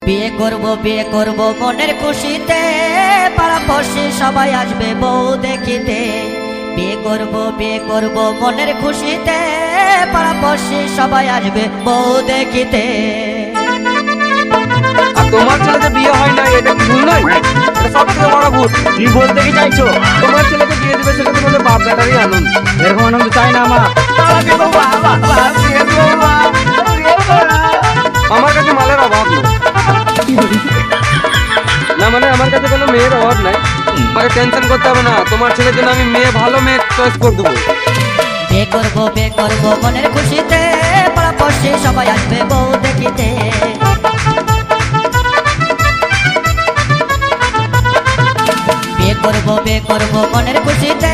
বিয়ে করব মনের খুশিতে, পাড়াপড়শি সবাই আসবে বউ দেখিতে। বিয়ে করব মনের খুশিতে, পাড়াপড়শি সবাই আসবে বউ দেখিতে। আর তোমার ছেলেতে বিয়ে হয় না, এটা কি ভুল নয়? এটা সবথেকে বড় ভুল। কি বলতে কি চাইছো? তোমার ছেলেকে বিয়ে দিবে, সেটা তোমাদের বাপ বেটারই আনন্দ। এরকম আনন্দ চাই না আমার। আমার কাছে মালের অভাব নেই। না মানে আমার কাছে কোনো মেয়ের অভাব নাই, আমাকে টেনশন করতে হবে না। তোমার ছেলের জন্য আমি ভালো মেয়ে চয়েস করে দেবো। বিয়ে করব মনের খুশিতে, পাড়াপড়শি সবাই আসবে বউ দেখিতে। বিয়ে করব মনের খুশিতে,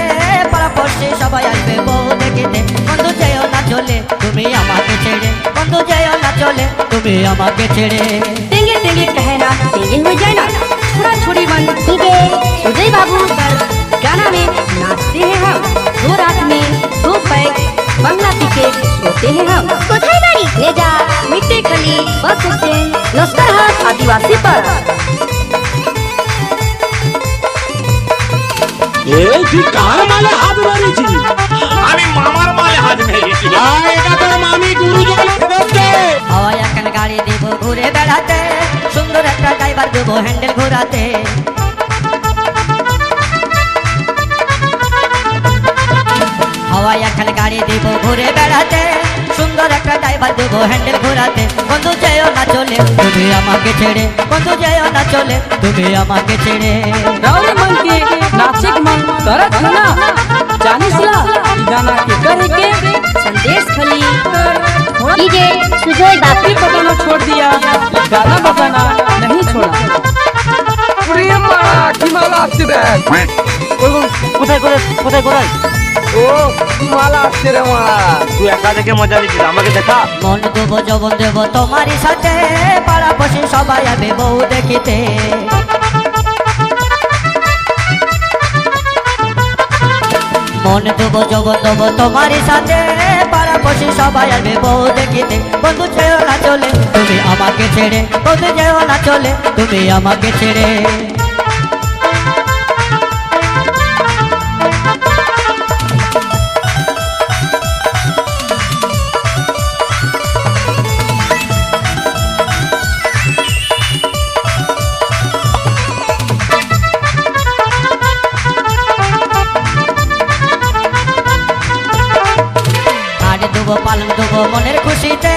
পাড়াপড়শি সবাই আসবে বউ দেখিতে। বন্ধু যেও না চলে তুমি আমাকে ছেড়ে, বন্ধু যেও না চলে তুমি আমাকে ছেড়ে। टेंगे टेंगे कहना टेंगे हो जाए ना, छोड़ा छोड़ी मन ठीक है। सुजय बाबू पर गाना में नाचते हैं हम, दो रात में दो पैक बंगला पी के सोते हैं हम। कोথায় বাড়ি? রেজা মিটে খালি बस स्टैंड लश्करहाट आदिवासी पाड़ा। এই তুই কার মালে হাত মেরেছি? আমি মামার মালে হাত মেরেছি। এটা তোর মামি গুরুজন ফেরত। হাওয়ায় এখন গাড়ি দিব ঘুরে বেড়াতে, সুন্দর একটা ড্রাইভার দেবো হ্যান্ডেল ঘোরাতে। হাওয়ায় এখন গাড়ি দিব ঘুরে বেড়াতে, সুন্দর একটা ড্রাইভার দেবো হ্যান্ডেল ঘোরাতে। বন্ধু যেও না চলে তুমি আমাকে ছেড়ে, বন্ধু যেও না চলে তুমি আমাকে ছেড়ে। रावण मन के नाचिक मन करत है ना, जानिस ला ई गाना के करे के संदेश खली डीजे सुजय बाबू बाकी बजाना छोड़ दिया, गाना बजाना नहीं छोड़ा। ওরে মা, কি মালা আসছে দেখ। কোথায় কোথায়? ও কি মালা আসছে রে মা। তুই একা দেখে মজা নিচ্ছিস, আমাকে দেখা। মন দেবো যৌবন দেবো তোমারই সাথে, পাড়াপড়শি সবাই আসবে বউ দেখিতে। মন দেবো যৌবন দেবো তোমারই সাথে, পাড়াপড়শি সবাই আসবে বউ দেখিতে। বন্ধু যেও না চলে তুমি আমাকে ছেড়ে, বন্ধু যেও না চলে তুমি আমাকে ছেড়ে। পালং দেবো মনের খুশিতে,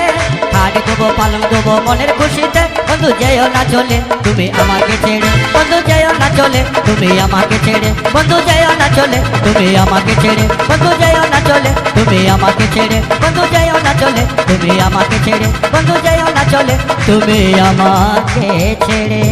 হাড়ি দেবো পালং দেবো মনের খুশিতে। বন্ধু যেও না চলে তুমি আমাকে ছেড়ে, বন্ধু যেও না চলে তুমি আমাকে ছেড়ে, বন্ধু যেও না চলে তুমি আমাকে ছেড়ে, বন্ধু যেও না চলে তুমি আমাকে ছেড়ে, বন্ধু যেও না চলে তুমি আমাকে ছেড়ে, বন্ধু যেও না চলে তুমি আমাকে ছেড়ে।